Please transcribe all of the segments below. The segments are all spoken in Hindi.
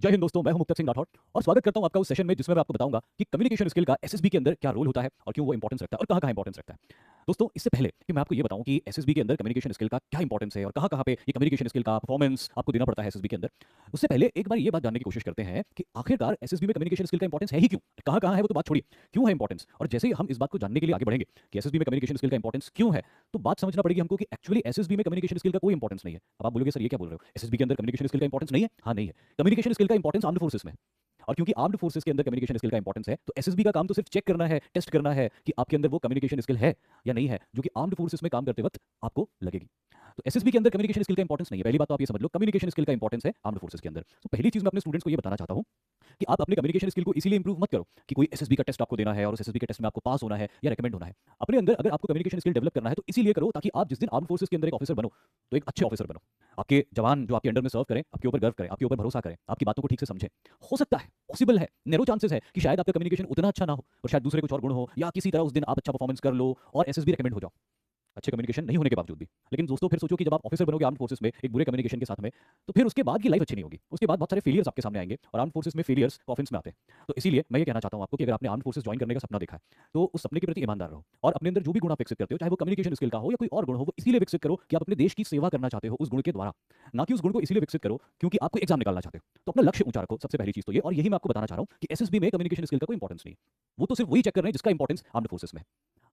जय हिंद दोस्तों, मैं हूं मुक्तक सिंह राठौर और स्वागत करता हूं आपका उस सेशन में जिसमें मैं आपको बताऊंगा कि कम्युनिकेशन स्किल का एसएसबी के अंदर क्या रोल होता है और क्यों वो इंपॉर्टेंस रखता है और कहां-कहां इंपॉर्टेंस रखता है। दोस्तों, इससे पहले कि मैं आपको ये बताऊं कि एसएसबी के अंदर कम्युनिकेशन स्किल का क्या इंपॉर्टेंस है और कहां-कहां पे ये कम्युनिकेशन स्किल का परफॉर्मेंस आपको देना पड़ता है एसएसबी के अंदर, उससे पहले एक बार ये बात जानने की कोशिश करते हैं कि आखिरकार एसएसबी में कम्युनिकेशन स्किल का इंपॉर्टेंस है ही क्यों? कहां-कहां है वो तो बात छोड़िए, क्यों है इंपॉर्टेंस? और जैसे ही हम इस बात को जानने के लिए आगे बढ़ेंगे कि एसएसबी में कम्युनिकेशन स्किल का इंपॉर्टेंस क्यों है, तो बात समझना पड़ेगी हमको कि एक्चुअली एसएसबी में कम्युनिकेशन स्किल का कोई इंपॉर्टेंस नहीं है। अब आप बोलोगे सर ये क्या बोल रहे हो? एसएसबी के अंदर कम्युनिकेशन स्किल का इंपॉर्टेंस नहीं है? हाँ, नहीं है। कम्युनिकेशन स्किल का इंपॉर्टेंस आर्म्ड फोर्सेस में है। और क्योंकि आर्म्ड फोर्सेस के अंदर कम्युनिकेशन स्किल का इंपॉर्टेंस है, तो एसएसबी का काम तो सिर्फ चेक करना है, टेस्ट करना है कि आपके अंदर वो कम्युनिकेशन स्किल है या नहीं है, जो कि आर्म्ड फोर्सेस में काम करते वक्त आपको लगेगी। तो एसएसबी के अंदर कम्युनिकेशन स्किल का इंपॉर्टेंस नहीं है। पहली बात तो आप ये समझ लो, कम्युनिकेशन स्किल का इंपॉर्टेंस है आर्म्ड फोर्सेस के अंदर। तो पहली चीज मैं अपने स्टूडेंट्स को ये बताना चाहता हूं कि आप अपने कम्युनिकेशन स्किल को इसीलिए इंप्रूव मत करो कि कोई एसएसबी का टेस्ट आपको देना है और उस एसएसबी के टेस्ट में आपको पास होना है या रेकमेंड होना है। अपने अंदर अगर आपको कम्युनिकेशन स्किल डेवलप करना है तो इसीलिए करो ताकि आप जिस दिन आर्म्ड फोर्सेस के अंदर एक ऑफिसर बनो तो एक अच्छे ऑफिसर बनो। आपके जवान जो आपके अंडर में सर्व करें, आपके ऊपर गर्व करें, आपके ऊपर भरोसा करें, आपकी बातों को ठीक से समझें। हो सकता है, पॉसिबल है, नैरो चांसेस है कि शायद आपका कम्युनिकेशन उतना अच्छा ना हो और शायद दूसरे कुछ और गुण हो या किसी तरह उस दिन आप अच्छा परफॉर्मेंस कर लो और एसएसबी रेकमेंड हो जाओ अच्छे कम्युनिकेशन नहीं होने के बावजूद भी। लेकिन दोस्तों फिर सोचो कि जब आप ऑफिसर बनोगे आर्म्ड फोर्सेस में एक बुरे कम्युनिकेशन के साथ में, तो फिर उसके बाद की लाइफ अच्छी नहीं होगी। उसके बाद बहुत सारे फेलियर्स आपके सामने आएंगे और आर्म्ड फोर्सेस में फेलियर्स कॉफिन्स में आते हैं। तो इसीलिए मैं ये कहना चाहता हूं आपको कि अगर आपने आर्म्ड फोर्सेस ज्वाइन करने का सपना देखा है, तो उस सपने के प्रति ईमानदार रहो और अपने अंदर जो भी गुण आप विकसित करते हो, चाहे वो कम्युनिकेशन स्किल का हो या कोई और गुण हो, वो इसीलिए विकसित करो कि आप अपने देश की सेवा करना चाहते हो उस गुण के द्वारा, ना कि उस गुण को इसीलिए विकसित करो क्योंकि आपको एग्जाम निकालना चाहते हो। तो अपना लक्ष्य ऊंचा रखो, सबसे पहली चीज तो ये। और यही मैं आपको बताना चाह रहा हूं कि एसएसबी में कम्युनिकेशन स्किल का कोई इंपॉर्टेंस नहीं है। वो तो सिर्फ वही चेक कर रहे हैं जिसका इंपॉर्टेंस आर्म्ड फोर्सेस में है।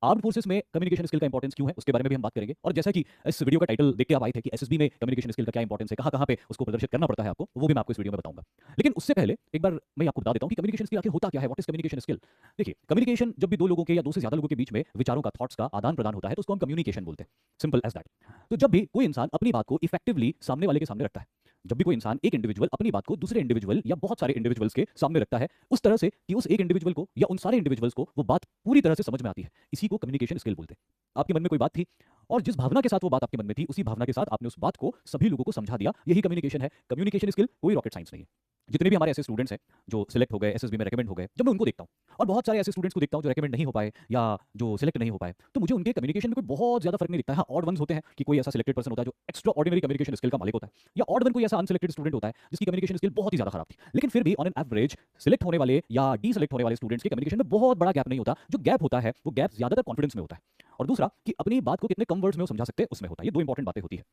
आर्म्ड फोर्सेस में कम्युनिकेशन स्किल का इंपॉर्टेंस क्यों है उसके बारे में भी हम बात करेंगे। और जैसा कि इस वीडियो का टाइटल देख के आप आए थे कि एसएसबी में कम्युनिकेशन स्किल का क्या इंपॉर्टेंस है, कहां-कहां पे उसको प्रदर्शित करना पड़ता है आपको, वो भी मैं आपको इस वीडियो में बताऊंगा। लेकिन उससे पहले एक बार मैं आपको बता देता हूं कि कम्युनिकेशन स्किल आखिर होता क्या है, व्हाट इज कम्युनिकेशन स्किल। देखिए, कम्युनिकेशन जब भी दो लोगों के या दो से ज्यादा लोगों के बीच में विचारों का, थॉट्स का आदान-प्रदान होता है तो उसको हम कम्युनिकेशन बोलते हैं। Simple as that. तो जब भी कोई इंसान अपनी बात को इफेक्टिवली सामने वाले के सामने रखता है, जब भी कोई इंसान, एक इंडिविजुअल अपनी बात को दूसरे इंडिविजुअल या बहुत सारे इंडिविजुअल्स के सामने रखता है उस तरह से कि उस एक इंडिविजुअल को या उन सारे इंडिविजुअल्स को वो बात पूरी तरह से समझ में आती है, इसी को कम्युनिकेशन स्किल बोलते हैं। आपके मन में कोई बात थी और जिस भावना के साथ वो बात आपके मन में थी, उसी भावना के साथ आपने उस बात को सभी लोगों को समझा दिया, यही कम्युनिकेशन है। कम्युनिकेशन स्किल कोई रॉकेट साइंस नहीं है। जितने भी हमारे ऐसे स्टूडेंट्स हैं जो सिलेक्ट हो गए, एसएसबी में रेकमेंड हो गए, जब मैं उनको देखता हूं और बहुत सारे ऐसे स्टूडेंट्स को देखता हूं जो रेकमेंड नहीं हो पाए या जो सिलेक्ट नहीं हो पाए, तो मुझे उनके कम्युनिकेशन में कोई बहुत ज्यादा फर्क नहीं दिखता है। हाँ, ऑड वंस होते हैं कि कोई ऐसा सिलेक्टेड पर्सन होता है जो एक्स्ट्रा ऑर्डिनरी कम्युनिकेशन स्किल का मालिक होता है, या ऑड वन कोई ऐसा अनसिलेक्टेड स्टूडेंट होता है जिसकी कम्युनिकेशन स्किल बहुत ही ज्यादा खराब थी। लेकिन फिर भी ऑन एन एवरेज सिलेक्ट होने वाले या डी सिलेक्ट होने वाले स्टूडेंट्स के कम्युनिकेशन में बहुत बड़ा गैप नहीं होता। जो गैप होता है वो गैप ज्यादातर कॉन्फिडेंस में होता है और दूसरा कि अपनी बात को कितने कम वर्ड्स में वो समझा सकते हैं उसमें होता है। ये दो इंपॉर्टेंट बातें होती है।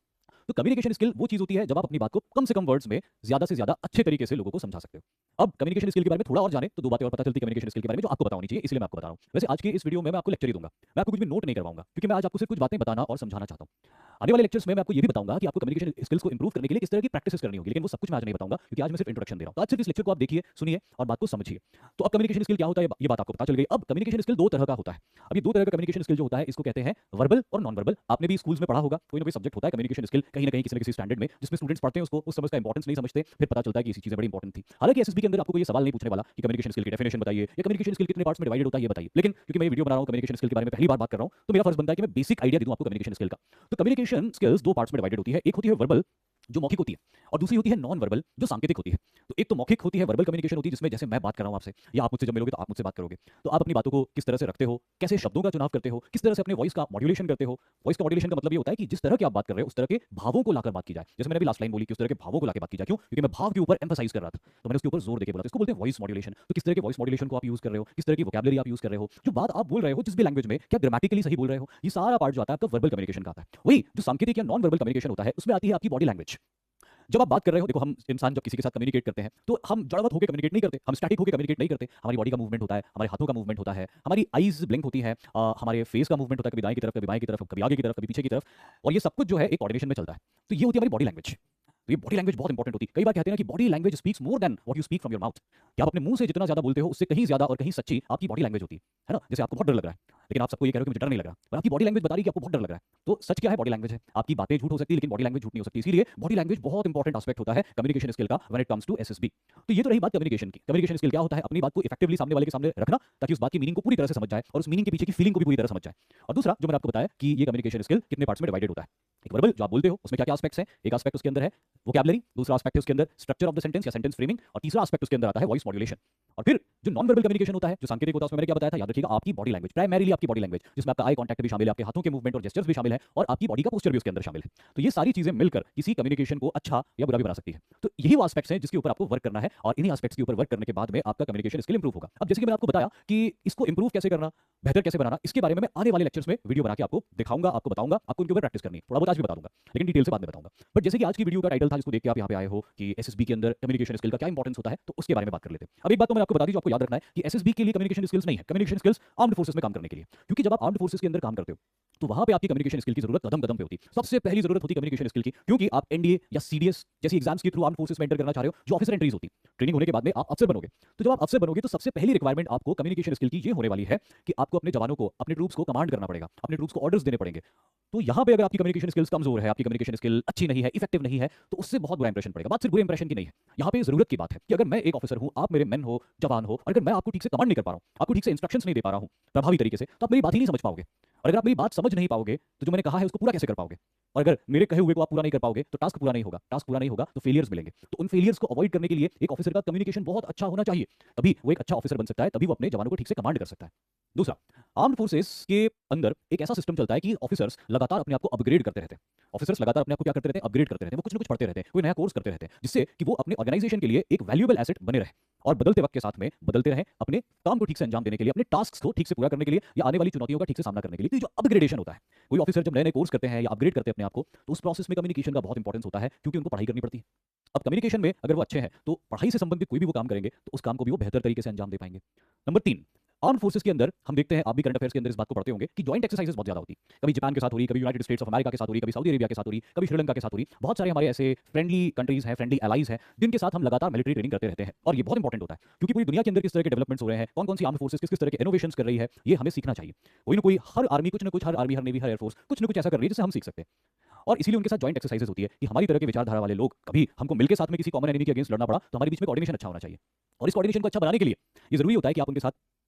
तो कम्युनिकेशन स्किल वो चीज होती है जब आप अपनी बात को कम से कम वर्ड्स में ज्यादा से ज्यादा अच्छे तरीके से लोगों को समझा सकते हो। अब कम्युनिकेशन स्किल के बारे में थोड़ा और जाने तो दो बातें और पता चलती है कम्युनिकेशन स्किल के बारे में जो आपको पता होनी चाहिए, इसलिए मैं आपको बता रहा हूं। वैसे आज के इस वीडियो में मैं आपको लेक्चर ही दूंगा, मैं आपको कुछ भी नोट नहीं करवाऊंगा क्योंकि मैं आज आपको सिर्फ कुछ बातें बताना और समझाना चाहता हूं। आने वाले लेक्चर्स में मैं आपको ये भी बताऊंगा कि आपको कम्युनिकेशन स्किल्स को इंप्रूव करने के लिए किस तरह की प्रैक्टिस करनी होगी, लेकिन वो सब कुछ मैं आज नहीं बताऊंगा क्योंकि आज मैं सिर्फ इंट्रोडक्शन दे रहा हूं। तो आज सिर्फ इस लेक्चर को आप देखिए, सुनिए और बात को समझिए। तो अब कम्युनिकेशन स्किल क्या होता है ये बात आपको पता चल गई। अब कम्युनिकेशन स्किल दो तरह का होता है। अब ये दो तरह का कम्युनिकेशन स्किल जो होता है इसको कहते हैं वर्बल और नॉन वर्बल। आपने भी स्कूल्स में पढ़ा होगा, कोई ना कोई सब्जेक्ट होता है कम्युनिकेशन स्किल कहीं ना कहीं किसी न किसी स्टैंडर्ड में, जिसमें स्टूडेंट्स पढ़ते हैं उसको, उस समझ का इंपॉर्टेंस नहीं समझते, फिर पता चलता है कि ऐसी चीजें बड़ी इंपॉर्टेंट थी। हालांकि एसएसबी के अंदर आपको कोई सवाल नहीं पूछने वाला कि कम्युनिकेशन स्किल की डेफिनेशन बताइए या कम्युनिकेशन स्किल कितने पार्ट्स में डिवाइडेड होता है ये बताइए। लेकिन क्योंकि मैं वीडियो बना रहा हूं कम्युनिकेशन स्किल के बारे में पहली बार बात कर रहा हूं, तो मेरा फर्ज बनता है कि मैं बेसिक आइडिया दे दूं आपको कम्युनिकेशन स्किल का। तो कम्युनिकेशन स्किल्स दो पार्ट्स में डिवाइडेड होती है। एक होती है वर्बल जो मौखिक होती है और दूसरी होती है नॉन वर्बल जो सांकेतिक होती है। तो एक तो मौखिक होती है, वर्बल कम्युनिकेशन होती है, जिसमें जैसे मैं बात कर रहा हूं आपसे या आप मुझसे जब मिलोगे तो आप मुझसे बात करोगे, तो आप अपनी बातों को किस तरह से रखते हो, कैसे शब्दों का चुनाव करते हो, किस तरह से अपने वॉइस का मॉड्यूलेशन करते हो। वॉइस का मॉड्यूलेशन का मतलब ये होता है कि जिस तरह की आप बात कर रहे हो उस तरह के भावों को लाकर बात की जाए। जैसे मैंने अभी लास्ट लाइन बोली कि उस तरह के भावों को लाकर बात की जाए। क्यों? क्योंकि मैं भाव के ऊपर एम्फसाइज कर रहा था, तो मैंने उसके ऊपर जोर देके बोला। तो इसको बोलते हैं वॉइस मॉड्यूलेशन। तो किस तरह के वॉइस मॉड्यूलेशन को आप यूज कर रहे हो, किस तरह की वोकैबुलरी आप यूज कर रहे हो, जो बात आप बोल रहे हो जिस भी लैंग्वेज में, क्या ग्रामेटिकली सही बोल रहे हो, ये सारा पार्ट जो आता है आपका वर्बल कम्युनिकेशन का आता है। वही जो सांकेतिक या नॉन वर्बल कम्युनिकेशन होता है उसमें आती है आपकी बॉडी लैंग्वेज। जब आप बात कर रहे हो, देखो हम इंसान जब किसी के साथ कम्युनिकेट करते हैं तो हम जड़वत होकर कम्युनिकेट नहीं करते, हम स्टैटिक होकर कम्युनिकेट नहीं करते। हमारी बॉडी का मूवमेंट होता है, हमारे हाथों का मूवमेंट होता है, हमारी आईज ब्लिंक होती है, हमारे फेस का मूवमेंट होता है, कभी दाएं की तरफ, कभी बाएं की तरफ, कभी आगे की तरफ, कभी पीछे की तरफ, और ये सब कुछ जो है एक कोऑर्डिनेशन में चलता है। तो ये होती है हमारी बॉडी लैंग्वेज। तो ये बॉडी लैंग्वेज बहुत इंपॉर्टेंट होती है। कई बार कहते हैं ना कि body language speaks more than what you speak from your mouth. कि आप अपने मुंह से जितना ज्यादा बोलते हो उससे कहीं ज्यादा और कहीं सच्ची आपकी बॉडी लैंग्वेज होती है ना। जैसे आपको बहुत डर लग रहा है, लेकिन आप सबको ये कह रहे हो कि मुझे डर नहीं लग रहा, पर आपकी बॉडी लैंग्वेज बता रही है कि आपको बहुत डर लग रहा है। तो सच क्या है? बॉडी लैंग्वेज है। आपकी बातें झूठ हो सकती है लेकिन बॉडी लैंग्वेज झूठ नहीं हो सकती। इसीलिए बॉडी लैंग्वेज बहुत इंपॉर्टेंट एस्पेक्ट होता है कम्युनिकेशन स्किल का when it comes to SSB. तो ये तो रही बात कम्युनिकेशन की। कम्युनिकेशन स्किल क्या होता है? अपनी बात को इफेक्टिवली सामने वाले के सामने रखना ताकि उस बात की मीनिंग को पूरी तरह से समझ जाए और उस मीनिंग के पीछे की फीलिंग को भी पूरी तरह समझ जाए। और दूसरा जो मैंने आपको बताया कि ये कम्युनिकेशन स्किल कितने पार्ट्स में डिवाइडेड होता है। एक वर्बल जो आप बोलते हो उसमें क्या क्या एस्पेक्ट्स हैं, एक एस्पेक्ट उसके अंदर है वोकैबुलरी, दूसरा एस्पेक्ट है उसके अंदर स्ट्रक्चर ऑफ द सेंटेंस या सेंटेंस फ्रेमिंग, और तीसरा एस्पेक्ट उसके अंदर आता है वॉइस मॉड्यूलेशन। और फिर जो नॉन वर्बल कम्युनिकेशन होता है, जो सांकेतिक होता है, उसमें मैंने क्या बताया था, याद रखिएगा, आपकी बॉडी लैंग्वेज, प्राइमरीली आपकी बॉडी लैंग्वेज, जिसमें आपका आई कांटेक्ट भी शामिल है, आपके हाथों के मूवमेंट और जेस्चर्स भी शामिल है, और आपकी बॉडी का पोस्चर भी उसके अंदर शामिल है। तो ये सारी चीजें मिलकर किसी कम्युनिकेशन को अच्छा या बुरा भी बना सकती है। तो यही वो एस्पेक्ट्स हैं जिसके ऊपर आपको वर्क करना है, और इन्हीं एस्पेक्ट्स के ऊपर वर्क करने के बाद में आपका कम्युनिकेशन स्किल इंप्रूव होगा। अब जैसे कि मैंने आपको बताया कि इसको इंप्रूव कैसे करना, बेहतर कैसे बनाना, इसके बारे में मैं आने वाले लेक्चर्स में वीडियो बना के आपको दिखाऊंगा, आपको बताऊंगा, आपको उनके ऊपर प्रैक्टिस करनी है। थोड़ा बहुत आज भी बता दूंगा, लेकिन डिटेल से बाद में बताऊंगा। बट जैसे कि आज की वीडियो का टाइटल था, जिसको देख के आप यहाँ पे आए हो कि एसएसबी के अंदर कम्युनिकेशन स्किल का क्या इंपॉर्टेंस होता है, तो उसके बारे में बात कर लेते हैं। अब एक बात तो मैं आपको बता दी, जो आपको याद रखना है कि एसएसबी के लिए कम्युनिकेशन स्किल्स नहीं है, कम्युनिकेशन स्किल्स आर्म्ड फोर्सेस में काम करने के लिए। क्योंकि जब आप आर्म्ड फोर्सेस के अंदर काम करते हो तो वहां पे आपकी कम्युनिकेशन स्किल की जरूरत कदम कदम पे होती है। सबसे पहली जरूरत होती है कम्युनिकेशन स्किल की, क्योंकि आप एनडीए या सीडीएस जैसी एग्जाम्स के थ्रू आर्म्ड फोर्सेस में एंटर करना चाह रहे हो, जो ऑफिसर एंट्रीज होती है, ट्रेनिंग होने के बाद में आप अफसर बनोगे। तो जब आप अफसर बनोगे तो सबसे पहली रिक्वायरमेंट आपको कम्युनिकेशन स्किल की ये होने वाली है कि आपको अपने जवानों को, अपने ट्रूप्स को कमांड करना पड़ेगा, अपने ट्रूप्स को ऑर्डर्स देने पड़ेंगे। तो यहाँ पे अगर आपकी कम्युनिकेशन स्किल्स कमजोर है, आपकी कम्युनिकेशन स्किल अच्छी नहीं है, इफेक्टिव नहीं है, तो उससे बहुत बुरा इंप्रेशन पड़ेगा। बात सिर्फ बुरे इंप्रेशन की नहीं है, यहाँ पे जरूरत की बात है कि अगर मैं एक ऑफिसर हूँ, आप मेरे मेन हो, जवान हो, और अगर मैं आपको ठीक से कमांड नहीं कर पा रहा हूँ, आपको ठीक से इंस्ट्रक्शंस नहीं दे पा रहा हूँ प्रभावी तरीके से, तो आप मेरी बात ही नहीं समझ पाओगे। और अगर आप मेरी बात समझ नहीं पाओगे तो जो मैंने कहा है उसको पूरा कैसे कर पाओगे? और अगर मेरे कहे हुए को आप पूरा नहीं कर पाओगे तो टास्क पूरा नहीं होगा, टास्क पूरा नहीं होगा तो फेलियर्स मिलेंगे। तो उन फेलियर्स को अवॉइड करने के लिए एक ऑफिसर का कम्युनिकेशन बहुत अच्छा होना चाहिए, तभी वो एक अच्छा ऑफिसर बन सकता है, तभी वो अपने जवानों को ठीक से कमांड कर सकता है। दूसरा, आर्म्ड फोर्सेस के अंदर एक ऐसा सिस्टम चलता है कि ऑफिसर्स लगातार अपने आप को अपग्रेड करते रहते हैं। ऑफिसर्स लगातार अपने आप को क्या करते रहते हैं? अपग्रेड करते रहते हैं। वो कुछ ना कुछ पढ़ते रहते हैं, कोई नया कोर्स करते रहते हैं, जिससे कि वो अपने ऑर्गेनाइजेशन के लिए एक वैल्यूएबल एसेट बने रहे और बदलते वक्त के साथ में बदलते रहें, अपने काम को ठीक से अंजाम देने के लिए, अपने टास्क्स को ठीक से पूरा करने के लिए, या आने वाली चुनौतियों का ठीक से सामना करने के लिए। तो ये जो अपग्रेडेशन होता है, कोई ऑफिसर जब नए नए कोर्स करते हैं या अपग्रेड करते हैं अपने आप को, तो उस प्रोसेस में कम्युनिकेशन का बहुत इंपॉर्टेंस होता है, क्योंकि उनको पढ़ाई करनी पड़ती है। अब कम्युनिकेशन में अगर वो अच्छे हैं तो पढ़ाई से संबंधित कोई भी वो काम करेंगे तो उस काम को भी वो बेहतर तरीके से अंजाम दे पाएंगे। नंबर 3, आर्म्ड फोर्सेस के अंदर हम देखते हैं, आप भी करंट अफेयर्स के अंदर इस बात को पढ़ते होंगे कि जॉइंट एक्सरसाइजेस बहुत ज्यादा होती है। कभी जापान के साथ हो रही, कभी यूनाइटेड स्टेट्स ऑफ अमेरिका के साथ हो रही, कभी सऊदी अरेबिया के साथ हो रही, कभी श्रीलंका के साथ हो रही। बहुत सारे हमारे ऐसे फ्रेंडली कंट्रीज हैं, फ्रेंडली एलाइज हैं, जिनके साथ हम लगातार मिलिट्री ट्रेनिंग करते रहते हैं। और ये बहुत इंपॉर्टेंट होता है, क्योंकि पूरी दुनिया के अंदर किस तरह के डेवलपमेंट्स हो रहे हैं, कौन कौन सी आर्म्ड फोर्सेस किस किस तरह के इनोवेशंस कर रही है, ये हमें सीखना चाहिए। कोई ना कोई, हर आर्मी कुछ ना कुछ, हर आर्मी, हर नेवी, हर एयरफोर्स कुछ ना कुछ ऐसा कर रही है जिससे हम सीख सकते हैं। और इसीलिए उनके साथ जॉइंट एक्सरसाइजेस होती है कि हमारी तरह के विचारधारा वाले लोग, कभी हमको मिलकर साथ में किसी कॉमन एनिमी के अगेंस्ट लड़ना पड़ा तो हमारे बीच में कोऑर्डिनेशन अच्छा होना चाहिए। और इस कोऑर्डिनेशन को अच्छा बनाने के लिए ये जरूरी होता है कि आप उनके साथ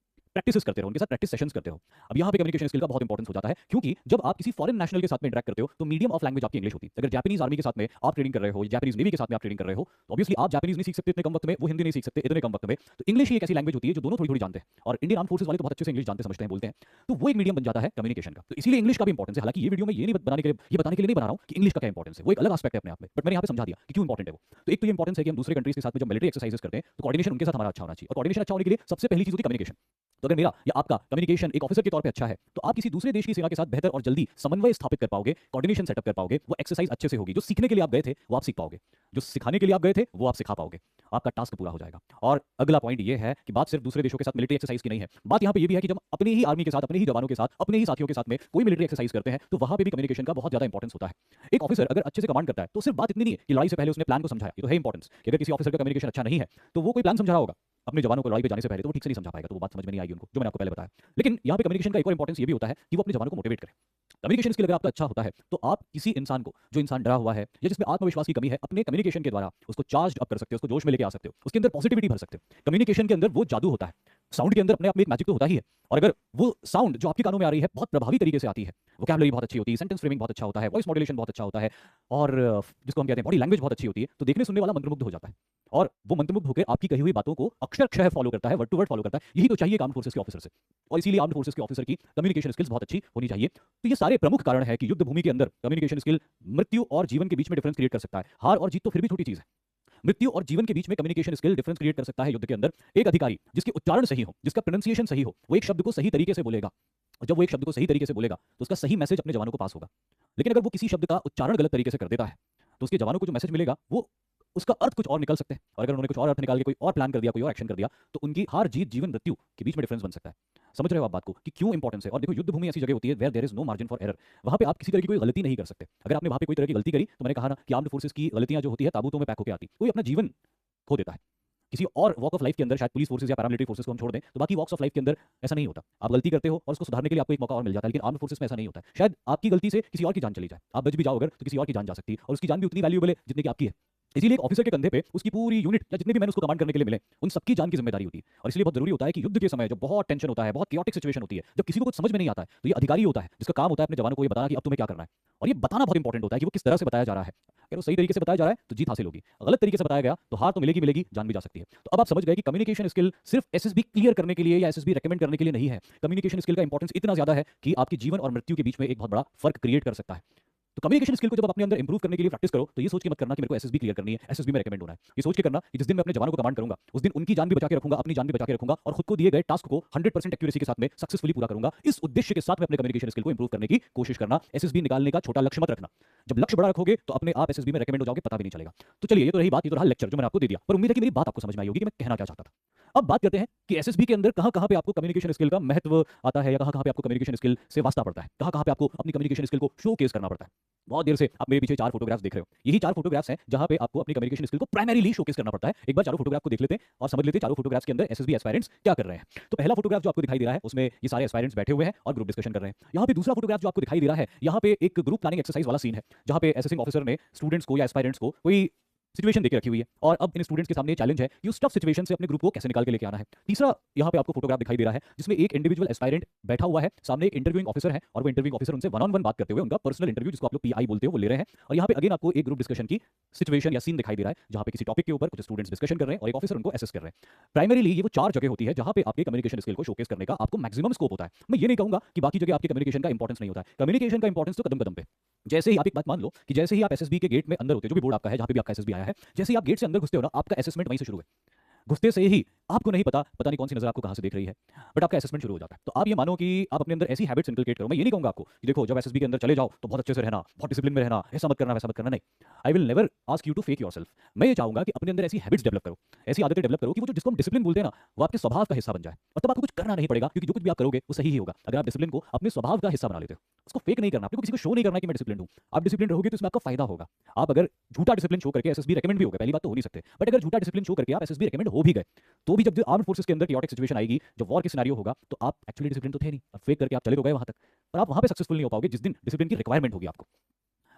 प्रैक्टिस करते रहो, उनके साथ प्रैक्टिस सेशंस करते हो। अब यहाँ पे कम्युनिकेशन स्किल का बहुत इंपॉर्टेंस हो जाता है, क्योंकि जब आप किसी फॉरेन नेशनल के साथ में इंटरेक्ट करते हो तो मीडियम ऑफ लैंग्वेज आपकी इंग्लिश होती है। अगर जापानीज आर्मी के साथ में आप ट्रेनिंग कर रहे हो, जापानीज नेवी के साथ में आप ट्रेनिंग कर रहे हो, तो ऑब्वियसली आप जापानीज नहीं सीख सकते इतने कम वक्त में, वो हिंदी नहीं सीख सकते इतने कम वक्त में। तो इंग्लिश ही एक ऐसी लैंग्वेज होती है जो दोनों थोड़ी थोड़ी जानते हैं, और इंडियन आर्म फोर्सेस वाले तो बहुत अच्छे से इंग्लिश जानते समझते हैं, बोलते हैं। तो वो एक मीडियम बन जाता है कम्युनिकेशन का। तो इसीलिए इंग्लिश का भी इंपॉर्टेंस है। हालांकि ये वीडियो में ये नहीं बताने के लिए, ये बताने के लिए नहीं बना रहा हूँ कि इंग्लिश का क्या इंपॉर्टेंस है, वो एक अलग एस्पेक्ट है अपने आप में, बट मैंने यहाँ पे समझा दिया कि क्यों इंपॉर्टेंट है वो। तो एक तो ये इंपॉर्टेंस है कि हम दूसरे कंट्रीज के साथ में जब मिलिट्री एक्सरसाइजेस करते हैं तो कोऑर्डिनेशन उनके साथ हमारा अच्छा होना चाहिए, और कोऑर्डिनेशन अच्छा होने के लिए सबसे पहली चीज होती है कम्युनिकेशन। तो अगर मेरा या आपका कम्युनिकेशन एक ऑफिसर के तौर पे अच्छा है, तो आप किसी दूसरे देश की सेना के साथ बेहतर और जल्दी समन्वय स्थापित कर पाओगे, कोऑर्डिनेशन सेटअप कर पाओगे, वो एक्सरसाइज अच्छे से होगी। जो सीखने के लिए आप गए थे वो आप सीख पाओगे, जो सिखाने के लिए आप गए थे वो आप सिखा पाओगे, आपका टास्क पूरा हो जाएगा। और अगला पॉइंट ये है कि बात सिर्फ दूसरे देशों के साथ मिलिट्री एक्सरसाइज की नहीं है, बात यहाँ पे ये भी है कि जब अपने ही आर्मी के साथ, अपने ही जवानों के साथ, अपने ही साथियों के साथ में कोई मिलिट्री एक्सरसाइज करते हैं तो वहां पे भी कम्युनिकेशन का बहुत ज्यादा इंपॉर्टेंस होता है। एक ऑफिसर अगर अच्छे से कमांड करता है तो सिर्फ बात इतनी नहीं है कि लड़ाई से पहले उसने प्लान को समझाया, ये तो है इंपॉर्टेंस कि अगर किसी ऑफिसर का कम्युनिकेशन अच्छा नहीं है तो वो कोई प्लान समझा रहा होगा अपने जवानों को लड़ाई पे जाने से पहले, तो वो ठीक से नहीं समझा पाएगा, तो वो बात समझ में नहीं आएगी उनको, जो मैंने आपको पहले बताया। लेकिन यहाँ पे कम्युनिकेशन का एक और इंपॉर्टेंस ये भी होता है कि वो अपने जवानों को मोटिवेट करे। कम्युनिकेशन स्किल अगर आपका अच्छा होता है तो आप किसी इंसान को, जो इंसान डरा हुआ है या जिसमें आत्मविश्वास की कमी है, अपने कम्युनिकेशन के द्वारा उसको चार्ज अप कर सकते हो, उसको जोश में लेके आ सकते हो, उसके अंदर पॉजिटिविटी भर सकते हो। कम्युनिकेशन के अंदर वो जादू होता है, साउंड के अंदर अपने आप में एक मैजिक तो होता ही है, और अगर वो साउंड जो आपके कानों में आ रही है बहुत प्रभावी तरीके से आती है, वोकैबुलरी बहुत अच्छी होती है, सेंटेंस फ्रेमिंग बहुत अच्छा होता है, वॉइस मॉड्यूलेशन बहुत अच्छा होता है, और जिसको हम कहते हैं बॉडी लैंग्वेज बहुत अच्छी होती है, तो देखने सुनने वाला मंत्रमुग्ध हो जाता है, और वो मंत्रमुग्ध होकर आपकी कही हुई बातों को अक्षरशः फॉलो करता है, वर्ड टू वर्ड फॉलो करता है। यही तो चाहिए आर्म्ड फोर्सेस के ऑफिसर से, और इसीलिए आर्म्ड फोर्सेस के ऑफिसर की कम्युनिकेशन स्किल्स बहुत अच्छी होनी चाहिए। तो ये सारे प्रमुख कारण है कि युद्ध भूमि के अंदर कम्युनिकेशन स्किल मृत्यु और जीवन के बीच में डिफरेंस क्रिएट कर सकता है। हार और जीत तो फिर भी छोटी चीज है, मृत्यु और जीवन के बीच में कम्युनिकेशन स्किल डिफरेंस क्रिएट कर सकता है युद्ध के अंदर। एक अधिकारी जिसके उच्चारण सही हो, जिसका प्रोनाउंसिएशन सही हो, वो एक शब्द को सही तरीके से बोलेगा, और जब वो एक शब्द को सही तरीके से बोलेगा तो उसका सही मैसेज अपने जवानों को पास होगा। लेकिन अगर वो किसी शब्द का उच्चारण गलत तरीके से कर देता है तो उसके जवानों को जो मैसेज मिलेगा वो उसका अर्थ कुछ और निकल सकते हैं, और अगर उन्होंने कुछ और अर्थ निकाल के कोई और प्लान कर दिया, कोई और एक्शन कर दिया, तो उनकी हार जीत, जीवन मृत्यु के बीच में डिफरेंस बन सकता है। समझ रहे हो आप बात को कि क्यों इंपॉर्टेंस है? और देखो, युद्ध भूमि ऐसी जगह होती है where there is no margin for error, वहां पे आप किसी तरह की कोई गलती नहीं कर सकते। अगर आपने वहां पे कोई तरह की गलती करी, तो मैंने कहा ना कि आर्म्ड फोर्सेस की गलतियां जो होती है ताबूतों में पैक होकर आती, कोई अपना जीवन खो देता है। किसी और वॉक ऑफ लाइफ के अंदर, शायद पुलिस फोर्सेस या पैरामिलिट्री फोर्सेस को हम छोड़ दें, तो बाकी वॉक्स ऑफ लाइफ के अंदर ऐसा नहीं होता। आप गलती करते हो और उसको सुधारने के लिए आपको एक मौका और मिल जाता है, लेकिन आर्म्ड फोर्सेस में ऐसा नहीं होता है। शायद आपकी गलती से किसी और की जान चली जाए, आप बच भी जाओ अगर, तो किसी और की जान जा सकती है, और उसकी जान भी उतनी वैल्यूएबल है जितनी कि आपकी है। इसीलिए एक ऑफिसर के कंधे पे उसकी पूरी यूनिट या जितने भी मैंने उसको कमांड करने के लिए मिले उन सबकी जान की जिम्मेदारी होती है। और इसलिए बहुत जरूरी होता है कि युद्ध के समय जब बहुत टेंशन होता है, बहुत chaotic सिचुएशन होती है, जब किसी को कुछ समझ में नहीं आता है, तो ये अधिकारी होता है जिसका काम होता है अपने जवानों को ये बताना कि अब तुम्हें क्या करना है। और ये बताना बहुत इंपॉर्टेंट होता है कि वो किस तरह से बताया जा रहा है। अगर वो सही तरीके से बताया जा रहा है तो जीत हासिल होगी, गलत तरीके से बताया गया तो हार तो मिलेगी मिलेगी, जान भी जा सकती है। तो अब आप समझ गए कि कम्युनिकेशन स्किल सिर्फ एसएसबी क्लियर करने के लिए या एसएसबी रेकमेंड करने के लिए नहीं है। कम्युनिकेशन स्किल का इंपॉर्टेंस इतना ज्यादा है कि आपकी जीवन और मृत्यु के बीच में एक बहुत बड़ा फर्क क्रिएट कर सकता है। तो कम्युनिकेशन स्किल को जब आप अपने अंदर इंप्रूव करने के लिए प्रैक्टिस करो तो ये सोच के मत करना कि मेरे को एसएसबी क्लियर करनी है, एसएसबी में रेकमेंड होना है। ये सोच के करना कि जिस दिन मैं अपने जवानों को कमांड करूंगा उस दिन उनकी जान भी बचा के रखूंगा, अपनी जान भी बचा के रखूंगा और खुद को दिए गए टास्क को 100% एक्यूरेसी के साथ में सक्सेसफुली पूरा करूंगा। इस उद्देश्य के साथ मैं अपने कम्युनिकेशन स्किल को इंप्रूव करने की कोशिश करना। एसएसबी निकालने का छोटा लक्ष्य मत रखना। जब लक्ष्य बड़ा रखोगे तो अपने आप एसएसबी में रेकमेंड हो जाओगे, पता भी नहीं चलेगा। तो चलिए, ये तो रही बात, ये तो रहा लेक्चर जो मैंने आपको दे दिया, पर उम्मीद है कि मेरी बात आपको समझ में आई होगी कि मैं कहना क्या चाहता था। अब बात करते हैं कि एसएसबी के अंदर कहां-कहां पे आपको कम्युनिकेशन स्किल का महत्व आता है या कहां-कहां पे आपको कम्युनिकेशन स्किल से वास्ता पड़ता है, कहां-कहां पे आपको अपनी कम्युनिकेशन स्किल को शोकेस करना पड़ता है। बहुत देर से आप मेरे पीछे 4 फोटोग्राफ्स देख रहे हो। यही 4 फोटोग्राफ्स हैं जहां पे आपको अपनी कम्युनिकेशन स्किल को प्राइमरीली शोकेस करना पड़ता है। एक बार चारों फोटोग्राफ को देख लेते हैं और समझ लेते हैं चारों फोटोग्राफ्स के अंदर एसएसबी एस्पायरेंट्स क्या कर रहे हैं। तो पहला फोटोग्राफ जो आपको दिखाई दे रहा है उसमें ये सारे एस्पायरेंट्स बैठे हुए हैं और ग्रुप डिस्कशन कर रहे हैं। यहाँ पे दूसरा फोटोग्राफ जो आपको दिखाई दे रहा है, यहाँ पे एक ग्रुप प्लानिंग एक्सरसाइज वाला सीन है जहाँ पे एसेसिंग ऑफिसर ने स्टूडेंट्स को या एस्पायरेंट्स को कोई सिचुएशन देके रखी हुई है और अब इन स्टूडेंट्स के सामने चैलेंज है कि उस टफ सिचुएशन से अपने ग्रुप को कैसे निकाल के लेके आना है। तीसरा यहाँ पे आपको फोटोग्राफ दिखाई दे रहा है जिसमें एक इंडिविजुअल एस्पायरेंट बैठा हुआ है, सामने एक इंटरव्यूइंग ऑफिसर है और वो इंटरव्यूइंग ऑफिसर उनसे वन ऑन वन बात करते हुए उनका पर्सनल इंटरव्यू जिसको आप लोग पीआई बोलते हो वो ले रहे हैं। और यहाँ पे अगेन आपको एक ग्रुप डिस्कशन की सिचुएशन या सीन दिखाई दे रहा है जहाँ पे किसी टॉपिक के ऊपर कुछ स्टूडेंट्स डिस्कशन कर रहे हैं और एक ऑफिसर उनको असेस कर रहे हैं। प्राइमरीली ये वो 4 जगह होती है जहाँ पे आपके कम्युनिकेशन स्किल को शोकेस करने का आपको मैक्सिमम स्कोप होता है। मैं ये नहीं कहूंगा कि बाकी जगह आपके कम्युनिकेशन का इंपॉर्टेंस नहीं होता है। कम्युनिकेशन का इंपॉर्टेंस तो कदम कदम पे। जैसे ही आप एक बात मान लो कि जैसे ही आप एसएसबी के गेट में अंदर होते हो, जो भी बोर्ड आपका है जहाँ पे भी आपका एसएसबी आया है, जैसे ही आप गेट से अंदर घुसते हो ना, आपका असेसमेंट वहीं से शुरू है। घुसते से ही आपको नहीं पता नहीं कौन सी नजर आपको कहां से देख रही है, बट आपका असेसमेंट शुरू हो जाता है। तो आप ये मानो कि आप अपने अंदर ऐसी हैबिट्स इनकलकेट करो। मैं ये नहीं कहूंगा आपको कि देखो जब एसएसबी के अंदर चले जाओ तो बहुत अच्छे से रहना, बहुत डिसिप्लिन में रहना, ऐसा मत करना वैसा मत करना, नहीं। I will never ask you to fake yourself. मैं ये चाहूंगा कि अपने अंदर ऐसी हैबिट्स डेवलप करो, ऐसी आदतें डेवलप करो कि वो जो जिसको हम डिसिप्लिन बोलते हैं ना, वो आपके स्वभाव का हिस्सा बन जाए और तब आपको कुछ करना नहीं पड़ेगा, क्योंकि जो कुछ भी आप करोगे वो सही ही होगा अगर आप डिसिप्लिन को अपने स्वभाव का हिस्सा बना लेते हो। उसको फेक नहीं करना, आपको किसी को शो नहीं करना कि मैं डिसिप्लिन हूं। आप डिसिप्लिन रहोगे तो इसमें आपका फायदा होगा। आप अगर झूठा डिसिप्लिन शो करके एसएसबी रेकमेंड भी हो गए, पहली बात तो हो नहीं सकते, बट अगर झूठा डिसिप्लिन शो करके आप एसएसबी रेकमेंड हो भी गए तो भी जब आर्म्ड फोर्सेस के अंदर chaotic सिचुएशन आएगी, जब वॉर की सिनेरियो होगा, तो आप एक्चुअली डिसिप्लिन तो थे नहीं, अब फेक करके आप चले तो गए वहां तक, पर आप वहां पे सक्सेसफुल नहीं हो पाओगे जिस दिन डिसिप्लिन की रिक्वायरमेंट होगी आपको।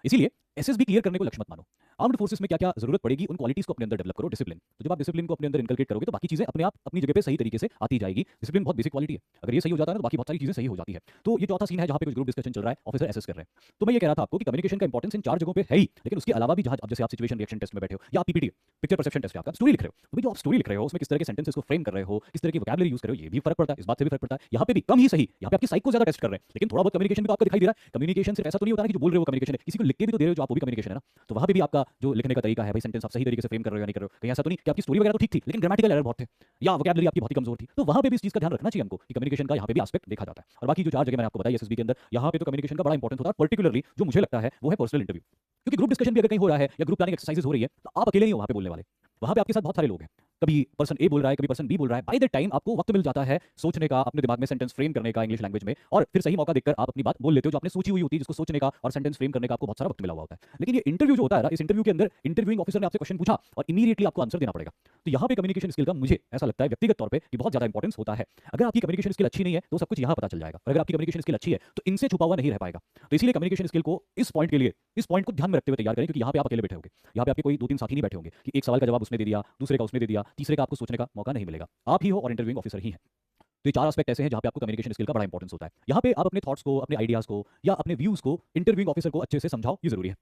इसीलिए एसएसबी क्लियर करने को लक्ष्य मत मानो। आर्म्ड फोर्सेस में क्या क्या जरूरत पड़ेगी उन क्वालिटीज को अपने अंदर डेवलप करो। डिसिप्लिन, तो जब आप डिसिप्लिन को अपने अंदर इनकलकेट करोगे तो बाकी चीजें अपने आप अपनी जगह पे सही तरीके से आती जाएगी। डिसिप्लिन बहुत बेसिक क्वालिटी है, अगर ये सही हो जाता है तो बाकी बहुत सारी चीजें सही हो जाती है। तो ये चौथा सीन है जहां पे कुछ ग्रुप डिस्कशन चल रहा है, ऑफिसर एसेस कर रहे हैं। तो मैं ये कह रहा था आपको कि कम्युनिकेशन का इंपॉर्टेंस इन 4 जगहों पे है ही, लेकिन उसके अलावा भी जहां जैसे आप सिचुएशन रिएक्शन टेस्ट में बैठे हो या पीपीटी पिक्चर परसेप्शन टेस्ट है, आपका स्टोरी लिख रहे हो, तो जो आप स्टोरी लिख रहे हो उसमें किस तरह के सेंटेंसेस को फ्रेम कर रहे हो, किस तरह की वोकैबुलरी यूज कर रहे हो, ये भी फर्क पड़ता है। इस बात से भी फर्क पड़ता है। यहाँ पे भी कम ही सही, यहाँ पे आपकी साइक को ज्यादा टेस्ट कर रहे हैं, लेकिन थोड़ा बहुत कम्युनिकेशन भी तो आपको दिखाई दे रहा है। कम्युनिकेशन सिर्फ ऐसा तो नहीं होता कि जो बोल रहे हो कम्युनिकेशन है, किसी को लिख के भी तो दे रहे हो जो आप वो भी कम्युनिकेशन है ना। तो वहां पे भी आपका जो लिखने का तरीका है भाई, सेंटेंस आप सही तरीके से फ्रेम कर रहे हो या नहीं कर रहे हो, कहीं ऐसा तो नहीं कि आपकी स्टोरी वगैरह तो ठीक थी लेकिन ग्रामेटिकल एरर बहुत थे या वोकैबुलरी आपकी बहुत ही कमजोर थी। तो वहां पे भी इस चीज का ध्यान रखना चाहिए हमको कि कम्युनिकेशन का यहाँ पे भी एस्पेक्ट देखा जाता है। और बाकी जो 4 जगह मैंने आपको बताई एसएसबी के अंदर, यहाँ पे तो कम्युनिकेशन का बड़ा इंपॉर्टेंस होता है। पर्टिकुलरली जो मुझे लगता है वो है पर्सनल इंटरव्यू, क्योंकि ग्रुप डिस्कशन भी अगर कहीं हो रहा है या ग्रुप प्लानिंग एक्सरसाइजेस हो रही है तो आप अकेले नहीं हो वहां पे बोलने वाले, वहां पे आपके साथ बहुत सारे लोग हैं। कभी पर्सन ए बोल रहा है, कभी पर्सन बी बोल रहा है। बाय द टाइम आपको वक्त मिल जाता है सोचने का, अपने दिमाग में सेंटेंस फ्रेम करने का इंग्लिश लैंग्वेज में, और फिर सही मौका देखकर आप अपनी बात बोल लेते हो जो आपने सोची हुई होती है, जिसको सोचने का और सेंटेंस फ्रेम करने का आपको बहुत सारा वक्त मिला हुआ होता है। लेकिन ये इंटरव्यू जो होता है ना, इस इंटरव्यू के अंदर इंटरव्यूइंग ऑफिसर ने आपसे क्वेश्चन पूछा और इमीडिएटली आपको आंसर देना पड़ेगा। तो यहाँ पे कम्युनिकेशन स्किल का मुझे ऐसा लगता है व्यक्तिगत तौर पे कि बहुत ज्यादा इंपॉर्टेंस होता है। अगर आपकी कम्युनिकेशन स्किल अच्छी नहीं है तो सब कुछ यहाँ पता चल जाएगा, और अगर आपकी कम्युनिकेशन स्किल अच्छी है तो इनसे छुपा हुआ नहीं रह पाएगा। तो इसलिए कम्युनिकेशन स्किल को इस पॉइंट के लिए, इस पॉइंट को ध्यान में रखते हुए तैयार करें, क्योंकि यहाँ पे आप अकेले बैठे होंगे, यहाँ पे आपके कोई 2-3 साथी नहीं बैठे होंगे कि एक सवाल का जवाब उसने दे दिया, दूसरे का उसने दे दिया, तीसरे का आपको सोचने का मौका नहीं मिलेगा। आप ही हो और इंटरव्यूइंग ऑफिसर ही हैं। तो ये 4 एस्पेक्ट ऐसे हैं जहाँ पे आपको कम्युनिकेशन स्किल का बड़ा इंपॉर्टेंस होता है। यहाँ पे आप अपने थॉट्स को, अपने आइडियाज को या अपने व्यूज को इंटरव्यूइंग ऑफिसर को अच्छे से समझाओ, ये जरूरी है।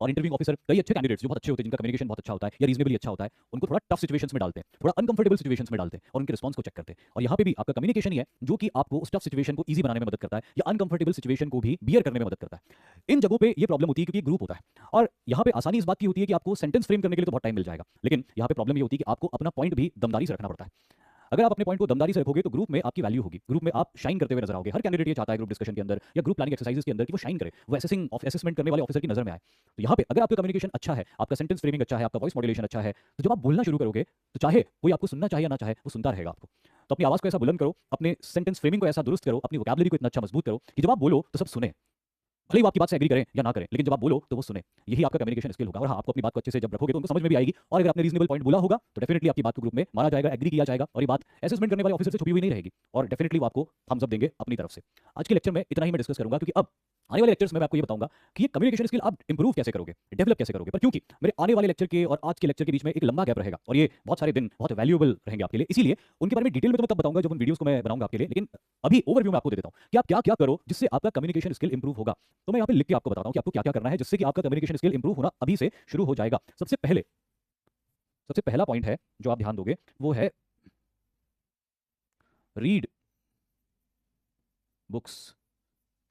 और इंटरव्यूइंग ऑफिसर कई अच्छे कैंडिडेट्स जो बहुत अच्छे होते हैं, जिनका कम्युनिकेशन बहुत अच्छा होता है या रीजनेबली अच्छा होता है, उनको थोड़ा टफ सिचुएशंस में डालते हैं, थोड़ा अनकंफर्टेबल सिचुएशंस में डालते हैं और उनके रिस्पॉन्स को चेक करते हैं। और यहाँ पे भी आपका कम्युनिकेशन ही है जो कि आपको उस टफ सिचुएशन को ईजी बनाने में मदद करता है या अनकंफर्टेबल सिचुएशन को भी बियर करने में मदद करता है। इन जगहों पे ये प्रॉब्लम होती है क्योंकि ग्रुप होता है, और यहाँ पे आसानी इस बात की होती है कि आपको सेंटेंस फ्रेम करने के लिए तो बहुत टाइम मिल जाएगा, लेकिन यहाँ पे प्रॉब्लम ये होती है कि आपको अपना पॉइंट भी दमदारी से रखना पड़ता है। अगर आप अपने पॉइंट को दमदारी से रखोगे तो ग्रुप में आपकी वैल्यू होगी, ग्रुप में आप शाइन करते हुए नजर आओगे। हर कैंडिडेट ये चाहता है ग्रुप डिस्कशन के अंदर या ग्रुप प्लानिंग एक्सरसाइजेस के अंदर कि वो शाइन करे, वो असेसमेंट करने वाले ऑफिसर की नजर में आए। तो यहाँ पे अगर आपका कम्युनिकेशन अच्छा है, आपका सेंटेंस फ्रेमिंग अच्छा है, आपका वॉइस मॉड्यूलेशन अच्छा है, तो जब आप बोलना शुरू करोगे तो चाहे कोई आपको सुनना चाहे या ना चाहे वो सुनता रहेगा आपको। तो अपनी आवाज को ऐसा बुलंद करो, अपने सेंटेंस फ्रेमिंग को ऐसा दुरुस्त करो, अपनी वोकैबुलरी को इतना अच्छा मजबूत करो कि जब आप बोलो तो सब सुने, भले ही वो आपकी बात से एग्री करें या ना करें, लेकिन जब आप बोलो तो वो सुने। यही आपका कम्युनिकेशन स्किल होगा। और हाँ, आपको अपनी बात को अच्छे से जब रखोगे तो उनको समझ में भी आएगी, और अगर आपने रीजनेबल पॉइंट बोला होगा तो डेफिनेटली आपकी बात को ग्रुप में माना जाएगा, एग्री किया जाएगा, और ये बात असेसमेंट करने वाले ऑफिसर से छुपी हुई नहीं रहेगी, और डेफिनेटली वो आपको थम्स अप देंगे अपनी तरफ से। आज के लेक्चर में इतना ही मैं डिस्कस करूंगा, क्योंकि अब आने वाले लेक्चर्स में मैं आपको ये बताऊंगा कि ये कम्युनिकेशन स्किल आप इंप्रूव कैसे करोगे, डेवलप कैसे करोगे। पर क्योंकि मेरे आने वाले लेक्चर के और आज के लेक्चर के बीच में एक लंबा गैप रहेगा और ये बहुत सारे दिन बहुत वैल्यूएबल रहेंगे आपके लिए, इसीलिए उनके बारे में डिटेल में तो मैं तब बताऊंगा जब उन वीडियोस को मैं बनाऊंगा आपके लिए। लेकिन अभी ओवरव्यू में आपको दे देता हूं कि आप क्या क्या करो जिससे आपका कम्युनिकेशन स्किल इंप्रूव होगा। तो मैं यहाँ पे लिख के आपको बताता हूँ कि आपको क्या क्या करना है जिससे कि आपका कम्युनिकेशन स्किल इंप्रूव होना अभी से शुरू हो जाएगा। सबसे पहला पॉइंट है जो आप ध्यान दोगे वो है रीड बुक्स,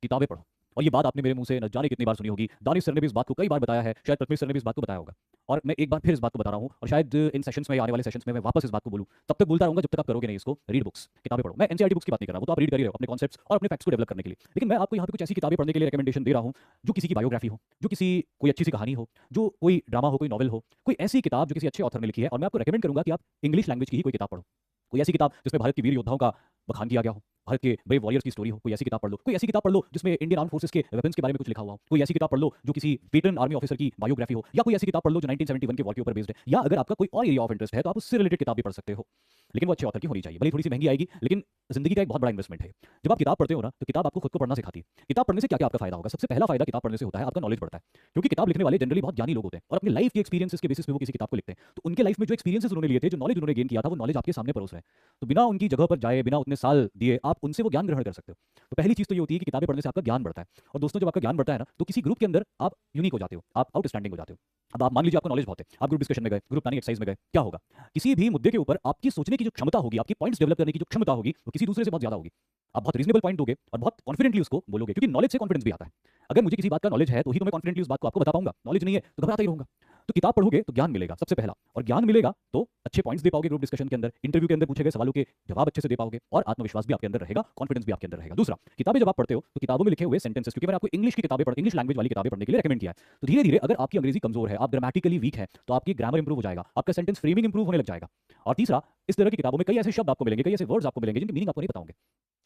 किताबें पढ़ो। और ये बात आपने मेरे मुंह से न जाने कितनी बार सुनी होगी। दानिश सर ने भी इस बात को कई बार बताया है, शायद प्रथमेश सर ने भी इस बात को बताया होगा, और मैं एक बार फिर इस बात को बता रहा हूँ। और शायद इन सेशंस में, आने वाले सेशंस में मैं वापस इस बात को बोलूँ, तब तक बोलता रहूंगा जब तक आप करोगे नहीं इसको। रीड बुक्स, किताबें पढ़ो। मैं एनसीईआरटी बुक्स की बात नहीं कर रहा, वो तो आप रीड कर ही रहे हो अपने कॉन्सेप्ट्स और अपने फैक्ट्स को डेवलप करने के लिए। लेकिन मैं आपको यहाँ पे कुछ ऐसी किताबें पढ़ने के लिए रिकमेंडेशन दे रहा हूँ जो किसी की बायोग्राफी हो, जो किसी कोई अच्छी सी कहानी हो, जो कोई ड्रामा हो, कोई नॉवल हो, कोई ऐसी किताब जो किसी अच्छे ऑथर ने लिखी है। और मैं आपको रिकमेंड करूंगा कि आप इंग्लिश लैंग्वेज की ही कोई किताब पढ़ो। कोई ऐसी किताब जिसमें भारत के वीर योद्धाओं का बखान किया गया हो, भारत के ब्रेव वॉरियर्स की स्टोरी हो, कोई ऐसी किताब पढ़ लो। कोई ऐसी किताब पढ़ लो जिसमें इंडियन आर्म फोर्सेस के वेपन्स के बारे में कुछ लिखा हुआ हो। कोई ऐसी किताब पढ़ लो जो किसी वेटरन आर्मी ऑफिसर की बायोग्राफी हो, या कोई ऐसी किताब पढ़ लो जो 1971 के वॉर के ऊपर बेस्ड है। या अगर आपका कोई और एरिया ऑफ इंटरेस्ट है तो आप उससे रिलेटेड किताब भी पढ़ सकते हो, लेकिन वो अच्छे ऑथर की होनी चाहिए। भले थोड़ी सी महंगी आएगी, लेकिन जिंदगी का एक बहुत बड़ा इन्वेस्टमेंट है। जब आप किताब पढ़ते हो ना, तो किताब आपको खुद को पढ़ना सिखाती है। किताब पढ़ने से क्या क्या आपका फायदा होगा? सबसे पहला फायदा किताब पढ़ने से होता है आपका नॉलेज बढ़ता है, क्योंकि किताब लिखने वाले जनरली बहुत ज्ञानी लोग होते हैं और अपनी लाइफ के एक्सपीरियंसेस के बेसिस पे वो किसी किताब को लिखते हैं। तो उनके लाइफ में जो एक्सपीरियंसेस उन्होंने लिए थे, जो नॉलेज उन्होंने गेन किया था, वो नॉलेज आपके सामने परोस रहे हैं। तो बिना उनकी जगह पर जाए, बिना उतने साल दिए, आप उनसे वो ज्ञान ग्रहण कर सकते हो। तो पहली चीज तो ये होती है कि किताबें पढ़ने से आपका ज्ञान बढ़ता है। और दोस्तों, जब आपका ज्ञान बढ़ता है ना, तो किसी ग्रुप के अंदर आप यूनिक हो जाते हो, आप आउटस्टैंडिंग हो जाते हो। अब आप मान लीजिए आपको नॉलेज बहुत है, आप ग्रुप डिस्कशन में गए, ग्रुप प्लानिंग एक्सरसाइज में गए, क्या होगा? किसी भी मुद्दे के ऊपर आपकी सोचने की जो क्षमता होगी, आपकी पॉइंट्स डेवलप करने की जो क्षमता होगी, वो किसी दूसरे से बहुत ज्यादा होगी। आप बहुत रीजनेबल पॉइंट दोगे और बहुत कॉन्फिडेंटली उसको बोलोगे, क्योंकि नॉलेज से कॉन्फिडेंस भी आता है। अगर मुझे किसी बात का नॉलेज है तो ही तो मैं कॉन्फिडेंटली उस बात को आपको बता पाऊंगा। नॉलेज नहीं है तो घबराता ही रहूंगा। तो किताब पढ़ोगे तो ज्ञान मिलेगा सबसे पहला, और ज्ञान मिलेगा तो अच्छे पॉइंट्स दे पाओगे ग्रुप डिस्कशन के अंदर, इंटरव्यू के अंदर पूछे गए सवालों के जवाब अच्छे से दे पाओगे, और आत्मविश्वास भी आपके अंदर रहेगा, कॉन्फिडेंस भी आपके अंदर रहेगा। दूसरा, किताबें जब आप पढ़ते हो तो किताबों में लिखे हुए सेंटेंसेस, क्योंकि मैंने आपको इंग्लिश की किताबें इंग्लिश लैंग्वेज वाली किताबें पढ़ने के लिए रिकमेंड किया है, तो धीरे धीरे अगर आपकी अंग्रेजी कमजोर है, आप ग्रामेटिकली वीक है, तो आपकी ग्रामर इंप्रूव हो जाएगा, आपका सेंटेंस फ्रेमिंग इंप्रूव होने लग जाएगा। और तीसरा, इस तरह की किताबों में कई ऐसे शब्द आपको मिलेंगे, कई ऐसे वर्ड्स आपको मिलेंगे जिनकी मीनिंग आपको नहीं पता होंगे।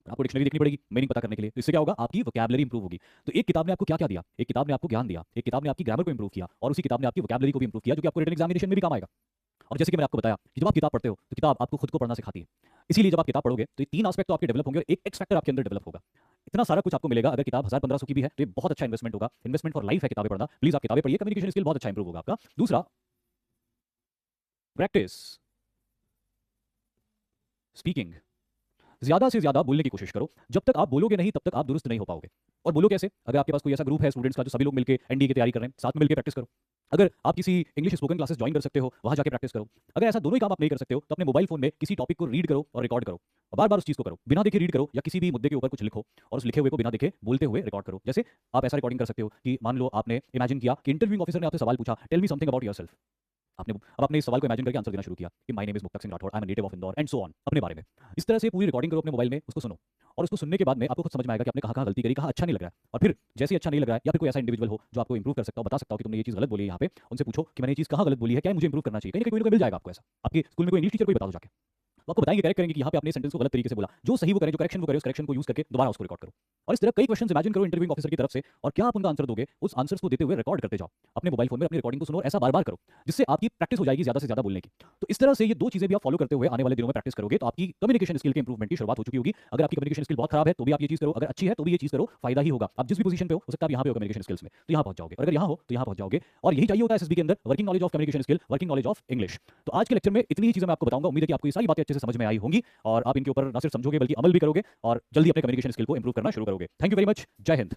आपको डिक्शनरी देखनी पड़ेगी मीनिंग पता करने के लिए। तो इससे क्या होगा? आपकी वोकैबुलरी इंप्रूव होगी। तो एक किताब ने आपको क्या क्या दिया? एक किताब ने आपको ज्ञान दिया, एक किताब ने आपकी ग्रामर को इंप्रूव किया, और उसी किताब ने आपकी वोकैबुलरी को भी इंप्रूव किया, जो कि आपको रिटन एग्जामिनेशन में भी काम आएगा। और जैसे कि मैंने आपको बताया कि जब आप किताब पढ़ते हो तो किताब आपको खुद को पढ़ना सिखाती है। इसीलिए जब आप किताब पढ़ोगे तो ये तीन एस्पेक्ट तो आपके डेवलप होंगे और एक एक्स फैक्टर आपके अंदर डेवलप होगा। इतना सारा कुछ आपको मिलेगा। अगर किताब 1000-1500 की भी है तो ये बहुत अच्छा इन्वेस्टमेंट होगा। इन्वेस्टमेंट फॉर लाइफ है किताबें पढ़ना। प्लीज आप किताबें पढ़िए, कम्युनिकेशन स्किल बहुत अच्छा इंप्रूव होगा आपका। दूसरा, प्रैक्टिस स्पीकिंग। ज्यादा से ज्यादा बोलने की कोशिश करो। जब तक आप बोलोगे नहीं तब तक आप दुरुस्त नहीं हो पाओगे। और बोलो कैसे? अगर आपके पास कोई ऐसा ग्रुप है स्टूडेंट्स का जो सभी लोग मिलकर एनडीए की तैयारी कर रहे हैं, साथ में मिलकर प्रैक्टिस करो। अगर आप किसी इंग्लिश स्पोकन क्लासेस ज्वाइन कर सकते हो, वहां जाके प्रैक्टिस करो। अगर ऐसा दोनों ही काम आप नहीं कर सकते हो तो अपने मोबाइल फोन में किसी टॉपिक को रीड करो और रिकॉर्ड करो, और बार बार उस चीज को करो। बिना देखे रीड करो, या किसी भी मुद्दे के ऊपर कुछ लिखो और उस लिखे हुए को बिना देखे बोलते हुए रिकॉर्ड करो। जैसे आप ऐसा रिकॉर्डिंग कर सकते हो कि मान लो आपने इमेजिन किया कि इंटरव्यूइंग ऑफिसर ने आपसे सवाल पूछा, tell me something about yourself. आपने अब अपने इस सवाल को इमेजिन करके आंसर देना शुरू किया कि my name is Mukta Singh Rathore, I am a native of Indore, and so on, अपने बारे में। इस तरह से पूरी रिकॉर्डिंग करो अपने मोबाइल में, उसको सुनो, और उसको सुनने के बाद में आपको खुद समझ में आएगा कि आपने कहाँ कहाँ गलती करी, कहाँ अच्छा नहीं लग रहा है। और फिर जैसे ही अच्छा नहीं लग रहा है, या फिर कोई ऐसा इंडिविजुअल हो जो आपको इंप्रूव कर सकता हो, बता सकता हो कि तुमने ये चीज गलत बोली है यहाँ पे, उनसे पूछो कि मैंने ये चीज कहाँ गलत बोली है, क्या मुझे इंप्रूव करना चाहिए। कहीं ना कोई मिल जाएगा आपको ऐसा। आपके स्कूल में कोई इंग्लिश टीचर कोई बता दो जाके, वो आपको बताएंगे, करेक्ट करेंगे कि यहाँ पे आपने सेंटेंस को गलत तरीके से बोला। जो सही वो करें, जो करेक्शन वो करें, उस करेक्शन को यूज करके दोबारा उसको रिकॉर्ड करो। और इस तरह कई क्वेश्चंस इमेजिन करो इंटरव्यूइंग ऑफिसर की तरफ से, और क्या आप उनका आंसर दोगे, उस आंसर्स को देते हुए रिकॉर्ड करते जाओ अपने मोबाइल फोन में, अपनी रिकॉर्डिंग को सुनो और ऐसा बार बार करो, जिससे आपकी प्रैक्टिस हो जाएगी ज्यादा से ज्यादा बोलने की। तो इस तरह से ये दो चीजें भी आप फॉलो करते हुए आने वाले दिनों में प्रैक्टिस करोगे तो आपकी कम्युनिकेशन स्किल के इंप्रूवमेंट की शुरुआत हो चुकी होगी। अगर आपकी कम्युनिकेशन स्किल बहुत खराब है तो भी आप ये चीज करो, अगर अच्छी है तो भी ये चीज करो, फायदा ही होगा। आप जिस भी पोजीशन पे हो सकता है आप यहाँ पे हो कम्युनिकेशन स्किल्स में, तो यहाँ पहुंच जाओगे, और अगर यहाँ हो तो यहाँ पहुंच जाओगे। और यही चाहिए होता है एसएसबी के अंदर, working knowledge of communication skill, working knowledge of English. तो आज के लेक्चर में इतनी ही चीजें मैं आपको बताऊंगा। उम्मीद है कि आपको ये सारी बातें अच्छे से समझ में आई होंगी, और आप इनके ऊपर न सिर्फ समझोगे बल्कि अमल भी करोगे, और जल्दी अपने कम्युनिकेशन स्किल को इंप्रूव करना शुरू करोगे। Thank you very much. जय हिंद।